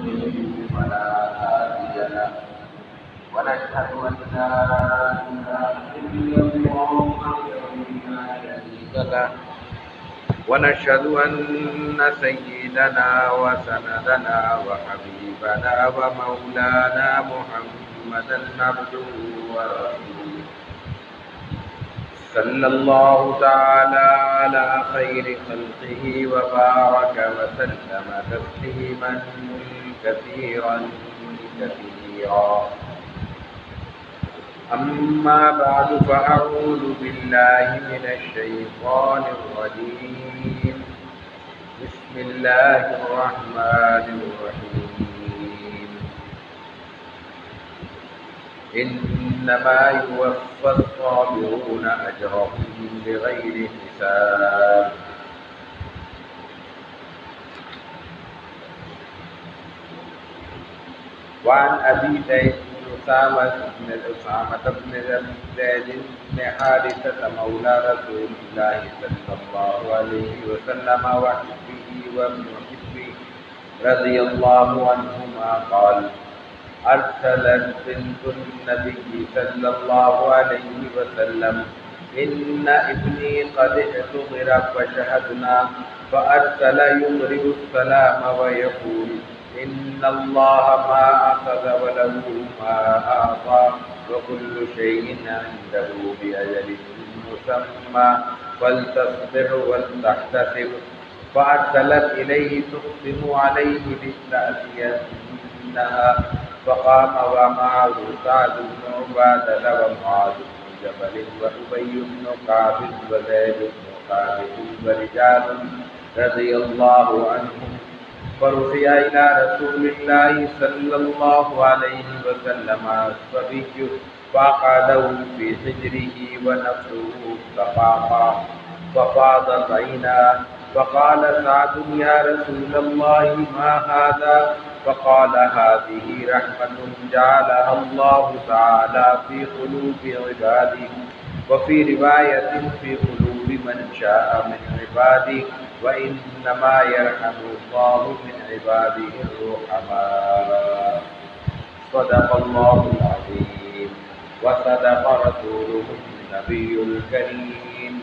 يضلل فلا هادي له ونشهد أن لا إله إلا الله وحده لا شريك له ونشهد أن سيدنا وسندنا وحبيبنا ومولانا محمدا عبده ورسوله صلى الله تعالى على خير خلقه وبارك وسلم تسليما كثيرا كثيرا. أما بعد فأعوذ بالله من الشيطان الرجيم. بسم الله الرحمن الرحيم. إنما يوفى الصابرون أجرهم بغير حساب. وعن أبي زيد أسامة بن زيد بن حارثة مولى رسول الله صلى الله عليه وسلم وحبه وابن حبه رضي الله عنهما قال: أرسلت بنت النبي صلى الله عليه وسلم: إن ابني قد اعتذر فشهدنا، فأرسل يقرئ السلام ويقول: إن الله ما أخذ وله ما أعطى وكل شيء عنده بأجل مسمى فلتصبر ولتحتسب. فأرسلت إليه تقسم عليه لتأتينها، فقام ومعه سعد بن عبادة ومعاذ بن جبل وأبي بن كعب وزيد بن ثابت ورجال رضي الله عنهم، فرفع إلى رسول الله صلى الله عليه وسلم الصبي فأقعده في حجره ونفسه تفاقا ففاضت عيناه، فقال سعد: يا رسول الله ما هذا؟ فقال: هذه رحمة جعلها الله تعالى في قلوب عباده، وفي رواية في قلوب من شاء من عباده، وإنما يرحم الله من عباده الرحماء. صدق الله العظيم وصدق رسوله النبي الكريم،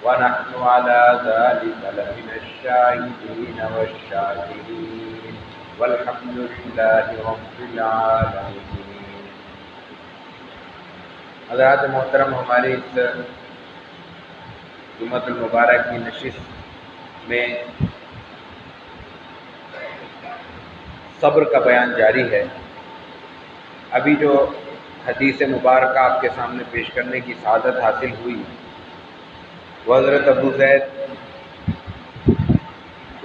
ونحن على ذلك لمن الشاهدين والشاكرين، والحمد لله رب العالمين. حضرات محترم، ہماری اس جمعۃ المبارک کی نشست میں صبر کا بیان جاری ہے. ابھی جو حدیث مبارکہ آپ کے سامنے پیش کرنے کی سعادت حاصل ہوئی وہ حضرت ابو زید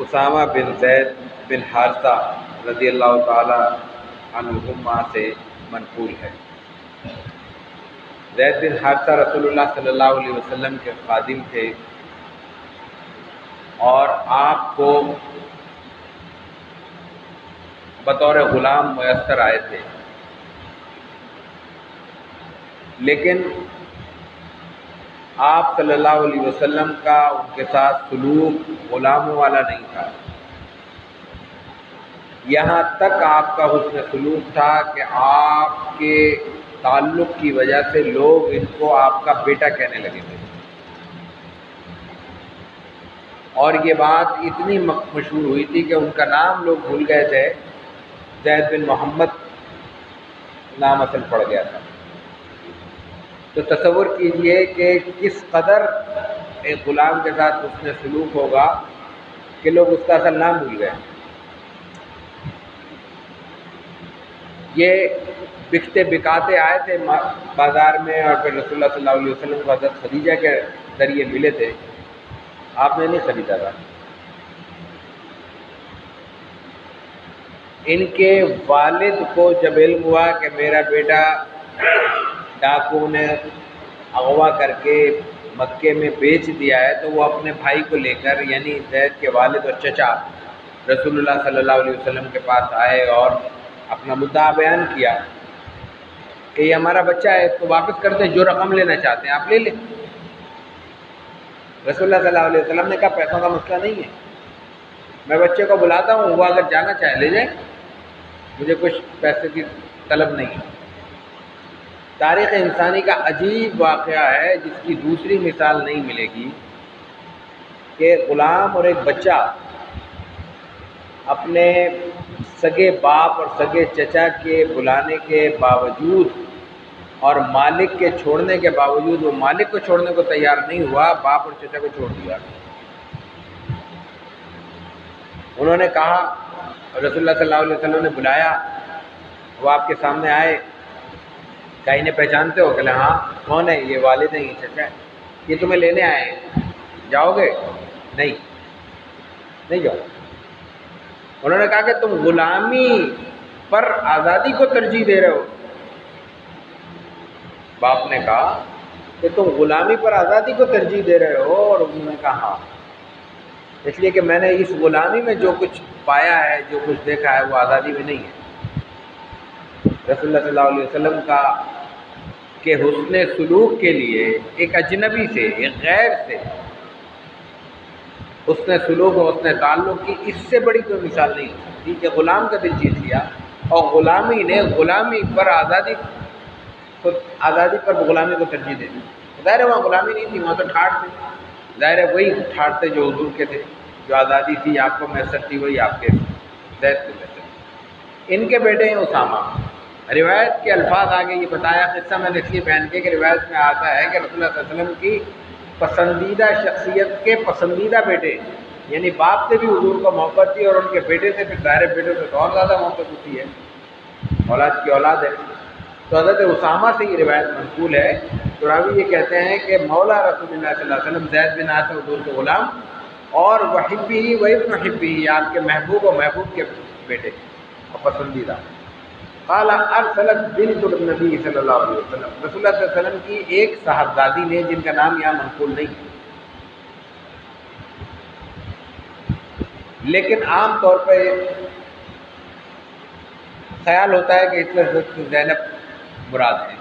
اسامہ بن زید بن حارثہ رضی اللہ تعالی عنہما سے منقول ہے. زید بن حارثہ رسول اللہ صلی اللہ علیہ وسلم کے خادم تھے اور آپ کو بطور غلام میسر آئے تھے، لیکن آپ صلی اللہ علیہ وسلم کا ان کے ساتھ سلوک غلاموں والا نہیں تھا. یہاں تک آپ کا حسن سلوک تھا کہ آپ کے تعلق کی وجہ سے لوگ ان کو آپ کا بیٹا کہنے لگے تھے، اور یہ بات اتنی مشہور ہوئی تھی کہ ان کا نام لوگ بھول گئے تھے. زید بن محمد نام اصل پڑ گیا تھا. تو تصور کیجئے کہ کس قدر ایک غلام کے ساتھ حسن سلوک ہوگا کہ لوگ اس کا اصل نام بھول گئے. یہ بکتے بکاتے آئے تھے بازار میں، اور پھر رسول اللہ صلی اللہ علیہ وسلم کو حضرت خدیجہ کے ذریعے ملے تھے. آپ نے نہیں خریدا تھا. ان کے والد کو جب علم ہوا کہ میرا بیٹا ڈاکو نے اغوا کر کے مکے میں بیچ دیا ہے، تو وہ اپنے بھائی کو لے کر، یعنی زید کے والد اور چچا، رسول اللہ صلی اللہ علیہ وسلم کے پاس آئے اور اپنا مدعا بیان کیا کہ یہ ہمارا بچہ ہے، اس کو واپس کر دیں، جو رقم لینا چاہتے ہیں آپ لے لیں. رسول اللہ صلی اللہ علیہ وسلم نے کہا پیسوں کا مسئلہ نہیں ہے، میں بچے کو بلاتا ہوں، وہ اگر جانا چاہے لے جائے. مجھے کچھ پیسے کی طلب نہیں ہے۔ تاریخ انسانی کا عجیب واقعہ ہے جس کی دوسری مثال نہیں ملے گی کہ غلام اور ایک بچہ اپنے سگے باپ اور سگے چچا کے بلانے کے باوجود اور مالک کے چھوڑنے کے باوجود وہ مالک کو چھوڑنے کو تیار نہیں ہوا، باپ اور چچا کو چھوڑ دیا۔ انہوں نے کہا، رسول اللہ صلی اللہ علیہ وسلم نے بلایا، وہ آپ کے سامنے آئے، کیا انہیں پہچانتے ہو؟ کہ ہاں۔ کون ہے؟ یہ والد ہیں، یہ چچا ہے، یہ تمہیں لینے آئے ہیں، جاؤ گے؟ نہیں جاؤ۔ انہوں نے کہا کہ تم غلامی پر آزادی کو ترجیح دے رہے ہو۔ باپ نے کہا کہ تم غلامی پر آزادی کو ترجیح دے رہے ہو، اور انہوں نے کہا ہاں، اس لیے کہ میں نے اس غلامی میں جو کچھ پایا ہے، جو کچھ دیکھا ہے، وہ آزادی میں نہیں ہے۔ رسول اللہ صلی اللہ علیہ وسلم کا کہ حسن سلوک کے لیے ایک اجنبی سے، ایک غیر سے حسن سلوک اور حسن تعلق کی اس سے بڑی کوئی مثال نہیں ہو سکتی کہ غلام کا دل جیت لیا، اور غلامی نے غلامی پر آزادی پر غلامی کو ترجیح دے دی۔ ظاہر ہے وہاں غلامی نہیں تھی، وہاں تو ٹھاٹ تھے، ظاہر ہے وہی ٹھاٹ تھے جو حضور کے تھے، جو آزادی تھی آپ کو میسر تھی وہی آپ کے زید کو میسر تھی۔ ان کے بیٹے ہیں اسامہ۔ روایت کے الفاظ آگے یہ بتایا، قصہ میں نے اس لیے بیان کیا کہ روایت میں آتا ہے کہ رسول اللہ صلی اللہ علیہ وسلم کی پسندیدہ شخصیت کے پسندیدہ بیٹے، یعنی باپ سے بھی حضور کو محبت تھی، اور ان کے بیٹے سے پھر ظاہر بیٹے سے تو اور زیادہ محبت ہوتی ہے، اولاد کی اولاد ہے۔ تو حضرت اسامہ سے یہ روایت منقول ہے، تو راوی یہ کہتے ہیں کہ مولا رسول اللہ صلی اللہ علیہ وسلم زید بن عاصم حضور کے غلام، اور وحبی و ابن حبی، آپ کے محبوب اور محبوب کے بیٹے اور پسندیدہ۔ قال ارسلت بنت النبی صلی اللہ علیہ وسلم، رسول اللہ صلی اللہ علیہ وسلم کی ایک صاحبزادی نے، جن کا نام یہاں منقول نہیں ہے، لیکن عام طور پہ خیال ہوتا ہے کہ اس میں زینب مراد ہے۔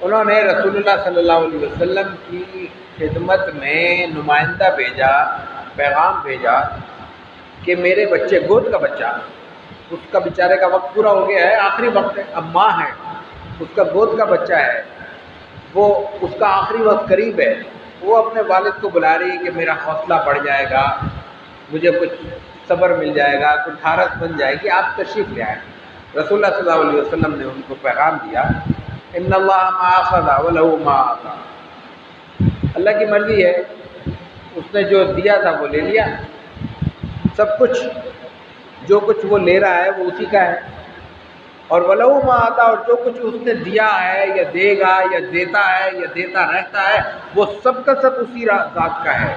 انہوں نے رسول اللہ صلی اللہ علیہ وسلم کی خدمت میں نمائندہ بھیجا، پیغام بھیجا کہ میرے بچے، گود کا بچہ، اس کا بیچارے کا وقت پورا ہو گیا ہے، آخری وقت ہے، اب ماں ہے، اس کا گود کا بچہ ہے، وہ اس کا آخری وقت قریب ہے، وہ اپنے والد کو بلا رہی ہے کہ میرا حوصلہ بڑھ جائے گا، مجھے کچھ صبر مل جائے گا، کچھ ٹھارس بن جائے گی، آپ تشریف لے آئیں۔ رسول اللہ صلی اللہ علیہ وسلم نے ان کو پیغام دیا، ان اللہ ما اخذ ولہ ما اعطى، اللہ کی مرضی ہے، اس نے جو دیا تھا وہ لے لیا، سب کچھ جو کچھ وہ لے رہا ہے وہ اسی کا ہے، اور وَلَوْ مَا آتا، اور جو کچھ اس نے دیا ہے یا دے گا یا دیتا ہے یا دیتا رہتا ہے، وہ سب کا سب اسی ذات کا ہے۔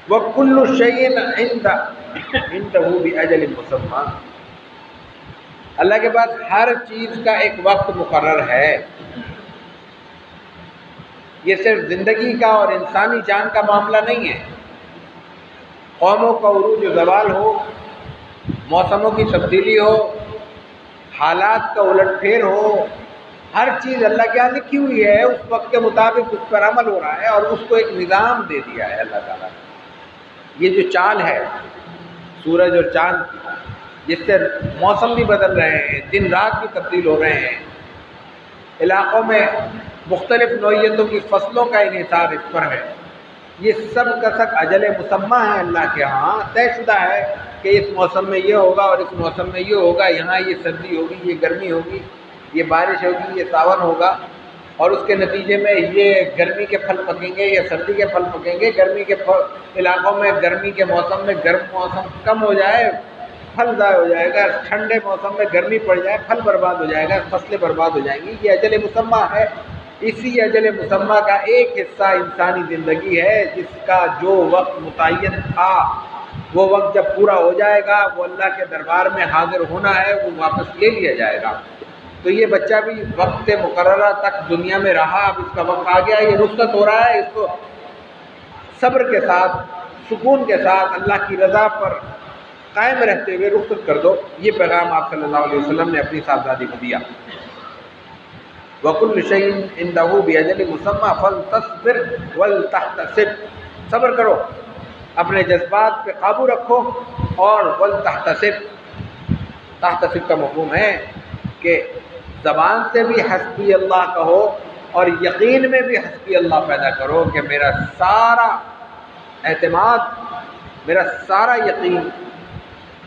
وَكُلُّ شَيْءٍ عِندَهُ بِأَجَلٍ مُّسَمًّى، اللہ کے پاس ہر چیز کا ایک وقت مقرر ہے۔ یہ صرف زندگی کا اور انسانی جان کا معاملہ نہیں ہے، قوموں کا عروج و زوال ہو، موسموں کی تبدیلی ہو، حالات کا الٹ پھیر ہو، ہر چیز اللہ کے یہاں لکھی ہوئی ہے، اس وقت کے مطابق اس پر عمل ہو رہا ہے، اور اس کو ایک نظام دے دیا ہے اللہ تعالیٰ نے۔ یہ جو چال ہے سورج اور چاند کی، جس سے موسم بھی بدل رہے ہیں، دن رات بھی تبدیل ہو رہے ہیں، علاقوں میں مختلف نوعیتوں کی فصلوں کا انحصار اس پر ہے، یہ سب کا سب اجل مسمى ہے اللہ کے ہاں، طے شدہ ہے کہ اس موسم میں یہ ہوگا اور اس موسم میں یہ ہوگا، یہاں یہ سردی ہوگی، یہ گرمی ہوگی، یہ بارش ہوگی، یہ ساون ہوگا، اور اس کے نتیجے میں یہ گرمی کے پھل پکیں گے یا سردی کے پھل پکیں گے۔ گرمی کے علاقوں میں گرمی کے موسم میں گرم موسم کم ہو جائے، پھل ضائع ہو جائے گا، ٹھنڈے موسم میں گرمی پڑ جائے، پھل برباد ہو جائے گا، فصلیں برباد ہو جائیں گی، یہ اجل مسمى ہے۔ اسی اجل مسمى کا ایک حصہ انسانی زندگی ہے، جس کا جو وقت متعین تھا وہ وقت جب پورا ہو جائے گا، وہ اللہ کے دربار میں حاضر ہونا ہے، وہ واپس لے لیا جائے گا۔ تو یہ بچہ بھی وقت مقررہ تک دنیا میں رہا، اب اس کا وقت آ گیا، یہ رخصت ہو رہا ہے، اس کو صبر کے ساتھ، سکون کے ساتھ، اللہ کی رضا پر قائم رہتے ہوئے رخصت کر دو۔ یہ پیغام آپ صلی اللہ علیہ وسلم نے اپنی صاحبزادی کو دیا۔ وَكُلُّ شَيْءٍ عِندَهُ بِأَجَلٍ مُّسَمًّى فَلْتَصْبِرْ وَلْتَحْتَسِبْ، صبر کرو، اپنے جذبات پہ قابو رکھو، اور وَلْتَحْتَسِبْ، تحتسب کا مفہوم ہے کہ زبان سے بھی حسبی اللہ کہو اور یقین میں بھی حسبی اللہ پیدا کرو کہ میرا سارا اعتماد، میرا سارا یقین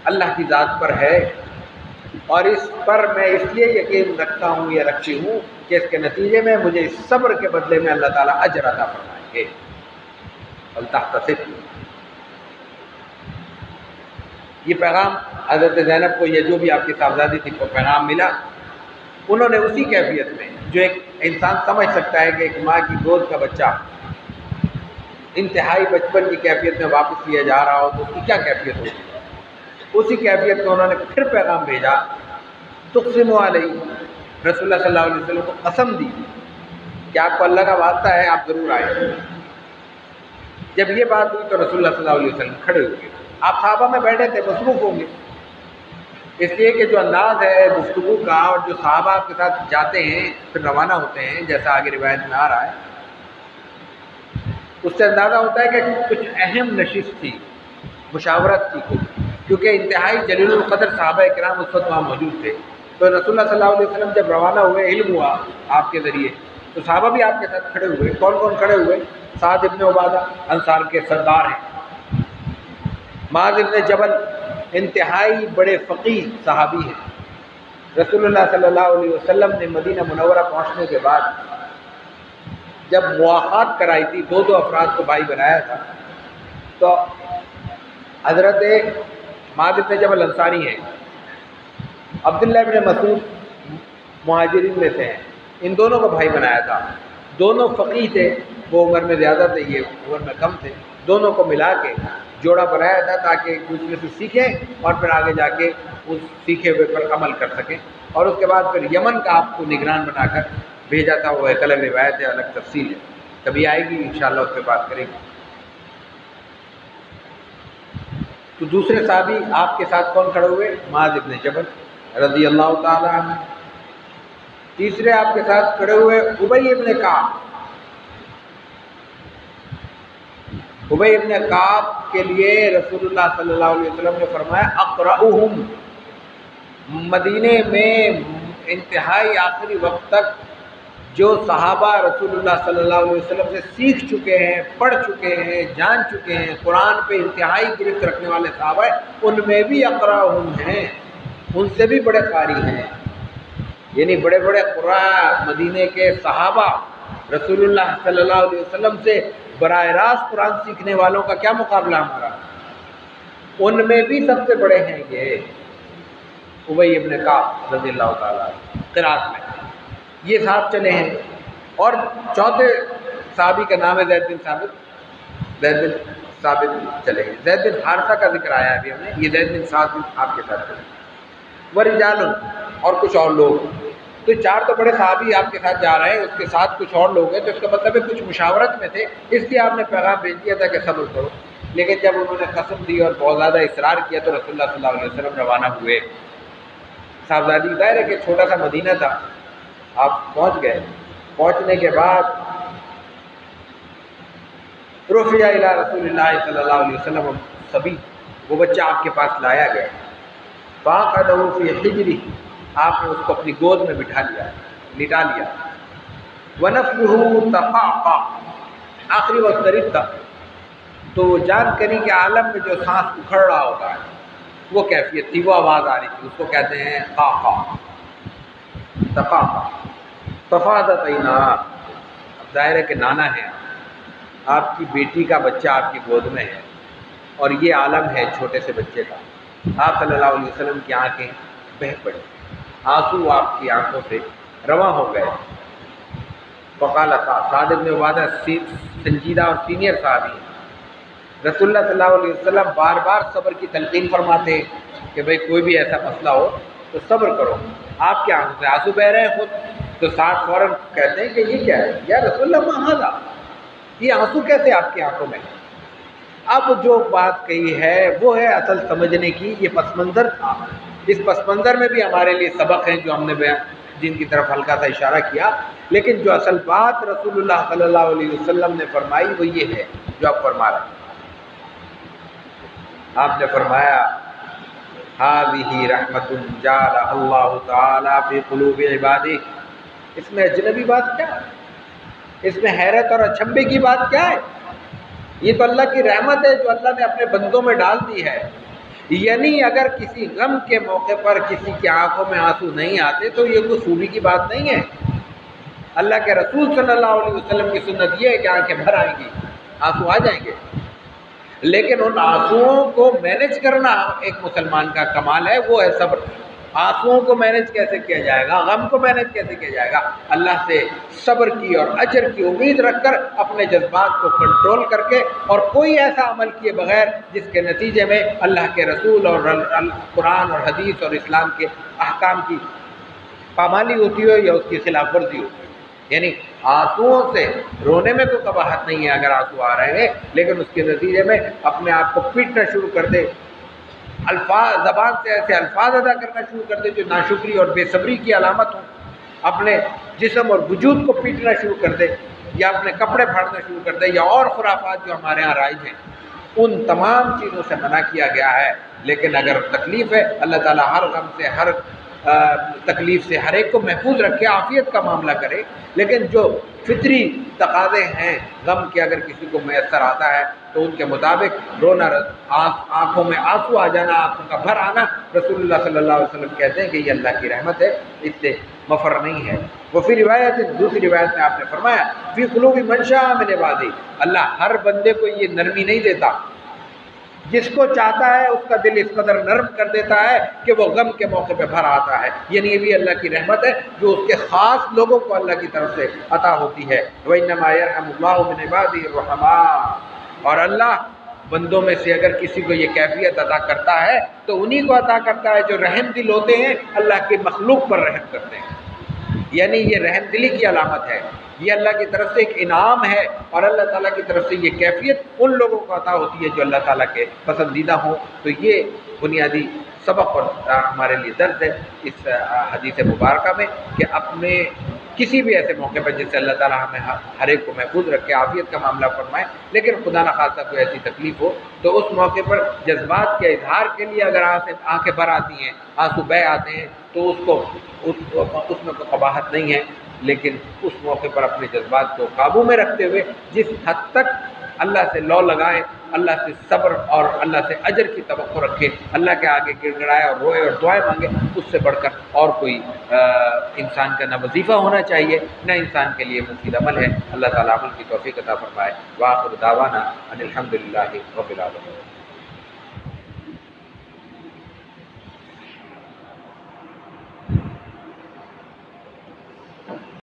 اللہ کی ذات پر ہے، اور اس پر میں اس لیے یقین رکھتا ہوں یا رکھتی ہوں کہ اس کے نتیجے میں مجھے اس صبر کے بدلے میں اللہ تعالیٰ اجر عطا فرمائیں گے۔ فلتحتسب، یہ پیغام حضرت زینب کو، یہ جو بھی آپ کی صاحبزادی تھی کو پیغام ملا، انہوں نے اسی کیفیت میں جو ایک انسان سمجھ سکتا ہے کہ ایک ماں کی گود کا بچہ انتہائی بچپن کی کیفیت میں واپس لیا جا رہا ہو تو اس کی کیا کیفیت ہوگی، اسی کیفیت میں انہوں نے پھر پیغام بھیجا۔ تقسم علیہ، رسول اللہ صلی اللہ علیہ وسلم کو قسم دی کہ آپ کو اللہ کا واسطہ ہے، آپ ضرور آئیں۔ جب یہ بات ہوئی تو رسول اللہ صلی اللہ علیہ وسلم کھڑے ہوئے، آپ صحابہ میں بیٹھے تھے، مصروف ہوں گے، اس لیے کہ جو انداز ہے گفتگو کا اور جو صحابہ آپ کے ساتھ جاتے ہیں پھر روانہ ہوتے ہیں، جیسا آگے روایت میں آ رہا ہے، اس سے اندازہ ہوتا ہے کہ کچھ اہم نشست تھی، مشاورت تھی کچھ، کیونکہ انتہائی جلیل القدر صحابہ کرام اس وقت وہاں موجود تھے۔ تو رسول اللہ صلی اللہ علیہ وسلم جب روانہ ہوئے، علم ہوا آپ کے ذریعے، تو صحابہ بھی آپ کے ساتھ کھڑے ہوئے۔ کون کون کھڑے ہوئے؟ سعد ابن عبادہ، انصار کے سردار ہیں، معاذ ابن جبل، انتہائی بڑے فقیہ صحابی ہیں۔ رسول اللہ صلی اللہ علیہ وسلم نے مدینہ منورہ پہنچنے کے بعد جب مواخات کرائی تھی، دو دو افراد کو بھائی بنایا تھا، تو حضرت معاذ بن جبل انصاری ہیں، عبداللہ بن مسعود مہاجرین میں سے ہیں، ان دونوں کو بھائی بنایا تھا۔ دونوں فقیہ تھے، وہ عمر میں زیادہ تھے، یہ عمر میں کم تھے، دونوں کو ملا کے جوڑا بنایا تھا تاکہ ایک دوسرے سے سیکھیں اور پھر آگے جا کے اس سیکھے ہوئے پر عمل کر سکیں۔ اور اس کے بعد پھر یمن کا آپ کو نگران بنا کر بھیجا تھا، وہ ایک الگ روایت ہے، الگ تفصیل ہے، کبھی آئے گی انشاءاللہ اس پہ بات کریں گے۔ تو دوسرے صحابی آپ کے ساتھ کون کھڑے ہوئے؟ معاذ ابن جبل رضی اللہ تعالی عنہ۔ تیسرے آپ کے ساتھ کھڑے ہوئے ابی ابن کعب۔ ابی ابن کعب کے لیے رسول اللہ صلی اللہ علیہ وسلم نے فرمایا اقرؤہم، مدینے میں انتہائی آخری وقت تک جو صحابہ رسول اللہ صلی اللہ علیہ وسلم سے سیکھ چکے ہیں، پڑھ چکے ہیں، جان چکے ہیں، قرآن پہ انتہائی گرفت رکھنے والے صحابہ ہیں، ان میں بھی اقرؤہم ہیں، ان سے بھی بڑے قاری ہیں، یعنی بڑے بڑے قراء مدینے کے صحابہ رسول اللہ صلی اللہ علیہ وسلم سے براہ راست قرآن سیکھنے والوں کا کیا مقابلہ ہمارا، ان میں بھی سب سے بڑے ہیں یہ ابی ابن کعب رضی اللہ تعالیٰ قرات میں، یہ صاحب چلے ہیں۔ اور چوتھے صحابی کا نام ہے زید بن ثابت، زید بن ثابت چلے ہیں۔ زید بن حارثہ کا ذکر آیا ابھی ہم نے، یہ زید بن ثابت آپ کے ساتھ چلے، ورجال اور کچھ اور لوگ، تو چار تو بڑے صحابی آپ کے ساتھ جا رہے ہیں، اس کے ساتھ کچھ اور لوگ ہیں، تو اس کا مطلب ہے کچھ مشاورت میں تھے، اس لیے آپ نے پیغام بھیج دیا تھا کہ صبر کرو۔ لیکن جب انہوں نے قسم دی اور بہت زیادہ اصرار کیا تو رسول اللہ صلی اللہ علیہ وسلم روانہ ہوئے۔ صاحبزادی ظاہر ہے کہ چھوٹا سا مدینہ تھا، آپ پہنچ گئے۔ پہنچنے کے بعد رفع الی رسول اللہ صلی اللہ علیہ وسلم سبی، وہ بچہ آپ کے پاس لایا گیا، فاقدہ فی حجری، آپ نے اس کو اپنی گود میں بٹھا لیا، لٹا لیا، ونفسہ تقعقع، آخری وقت قریب تھا، تو وہ جان کنی کے عالم میں جو سانس اکھڑ رہا ہوتا ہے وہ کیفیت تھی، وہ آواز آ رہی تھی، اس کو کہتے ہیں قعقع، تقعقع۔ ففاضت عیناہ، اب ظاہر ہے کہ نانا ہے، آپ کی بیٹی کا بچہ آپ کی گود میں ہے اور یہ عالم ہے چھوٹے سے بچے کا، آپ صلی اللہ علیہ وسلم کی آنکھیں بہہ پڑی، آنسو آپ کی آنکھوں سے رواں ہو گئے۔ فقال سعد بن عبادہ سنجیدہ اور سینئر صحابی ہیں، رسول اللہ صلی اللہ علیہ وسلم بار بار صبر کی تلقین فرماتے ہیں کہ بھئی کوئی بھی ایسا مسئلہ ہو تو صبر کرو، آپ کے آنکھوں سے آنسو بہہ رہے ہیں خود، تو سعد فوراً کہتے ہیں کہ یہ کیا ہے یا رسول اللہ ما ھذا، یہ آنسو کیسے آپ کی آنکھوں میں؟ اب جو بات کہی ہے وہ ہے اصل سمجھنے کی، یہ پس منظر تھا، اس پس منظر میں بھی ہمارے لیے سبق ہیں جو ہم نے جن کی طرف ہلکا سا اشارہ کیا، لیکن جو اصل بات رسول اللہ صلی اللہ علیہ وسلم نے فرمائی وہ یہ ہے جو آپ فرما رہے ہیں۔ آپ نے فرمایا هذه رحمۃ جعلها اللہ تعالی فی قلوب عبادہ۔ اس میں اجنبی بات کیا ہے؟ اس میں حیرت اور اچنبے کی بات کیا ہے؟ یہ تو اللہ کی رحمت ہے جو اللہ نے اپنے بندوں میں ڈال دی ہے۔ یعنی اگر کسی غم کے موقع پر کسی کی آنکھوں میں آنسو نہیں آتے تو یہ کوئی خوبی کی بات نہیں ہے۔ اللہ کے رسول صلی اللہ علیہ وسلم کی سنت یہ ہے کہ آنکھیں بھر آئیں گی، آنسو آ جائیں گے، لیکن ان آنسوؤں کو مینیج کرنا ایک مسلمان کا کمال ہے، وہ ہے صبر۔ آنسوؤں کو مینیج کیسے کیا جائے گا، غم کو مینیج کیسے کیا جائے گا؟ اللہ سے صبر کی اور اجر کی امید رکھ کر، اپنے جذبات کو کنٹرول کر کے، اور کوئی ایسا عمل کیے بغیر جس کے نتیجے میں اللہ کے رسول اور قرآن اور حدیث اور اسلام کے احکام کی پامالی ہوتی ہو یا اس کی خلاف ورزی ہوتی ہو۔ یعنی آنسوؤں سے رونے میں کوئی قباحت نہیں ہے اگر آنسو آ رہے ہیں، لیکن اس کے نتیجے میں اپنے آپ کو پیٹنا شروع کر دے، الفاظ زبان سے ایسے الفاظ ادا کرنا شروع کر دے جو ناشکری اور بے صبری کی علامت ہوں، اپنے جسم اور وجود کو پیٹنا شروع کر دے، یا اپنے کپڑے پھاڑنا شروع کر دے، یا اور خرافات جو ہمارے ہاں رائج ہیں، ان تمام چیزوں سے منع کیا گیا ہے۔ لیکن اگر تکلیف ہے، اللہ تعالیٰ ہر غم سے، ہر تکلیف سے ہر ایک کو محفوظ رکھے، عافیت کا معاملہ کرے، لیکن جو فطری تقاضے ہیں غم کے اگر کسی کو میسر آتا ہے تو ان کے مطابق رونا، آنکھوں میں آنسو آ جانا، آنکھوں کا بھر آنا، رسول اللہ صلی اللہ علیہ وسلم کہتے ہیں کہ یہ اللہ کی رحمت ہے، اس سے مفر نہیں ہے۔ وہ پھر روایت، دوسری روایت میں آپ نے فرمایا فی قلوب من شاء من عبادہ، اللہ ہر بندے کو یہ نرمی نہیں دیتا، جس کو چاہتا ہے اس کا دل اس قدر نرم کر دیتا ہے کہ وہ غم کے موقع پہ بھر آتا ہے۔ یعنی یہ بھی اللہ کی رحمت ہے جو اس کے خاص لوگوں کو اللہ کی طرف سے عطا ہوتی ہے۔ وَإِنَّمَا يَرْحَمُ اللَّهُ مِنْ عِبَادِهِ الرُّحَمَاءَ، اور اللہ بندوں میں سے اگر کسی کو یہ کیفیت عطا کرتا ہے تو انہی کو عطا کرتا ہے جو رحم دل ہوتے ہیں، اللہ کی مخلوق پر رحم کرتے ہیں۔ یعنی یہ رحم دلی کی علامت ہے، یہ اللہ کی طرف سے ایک انعام ہے، اور اللہ تعالیٰ کی طرف سے یہ کیفیت ان لوگوں کو عطا ہوتی ہے جو اللہ تعالیٰ کے پسندیدہ ہوں۔ تو یہ بنیادی سبق اور ہمارے لیے درس ہے اس حدیث مبارکہ میں کہ اپنے کسی بھی ایسے موقع پر جس سے اللہ تعالیٰ ہمیں ہر ایک کو محفوظ رکھے، عافیت کا معاملہ فرمائے، لیکن خدا نخواستہ کوئی ایسی تکلیف ہو تو اس موقع پر جذبات کے اظہار کے لیے اگر آنکھیں بھر آتی ہیں، آنسو بہہ آتے ہیں، تو اس میں کوئی قباحت نہیں ہے، لیکن اس موقع پر اپنے جذبات کو قابو میں رکھتے ہوئے جس حد تک اللہ سے لو لگائے، اللہ سے صبر اور اللہ سے اجر کی توقع رکھے، اللہ کے آگے گڑ گڑائے اور روئے اور دعائیں مانگے، اس سے بڑھ کر اور کوئی انسان کا نہ وظیفہ ہونا چاہیے نہ انسان کے لیے مفید عمل ہے۔ اللہ تعالیٰ عمل کی توفیق عطا فرمائے۔ وآخر دعوانا ان الحمدللہ رب العالمین۔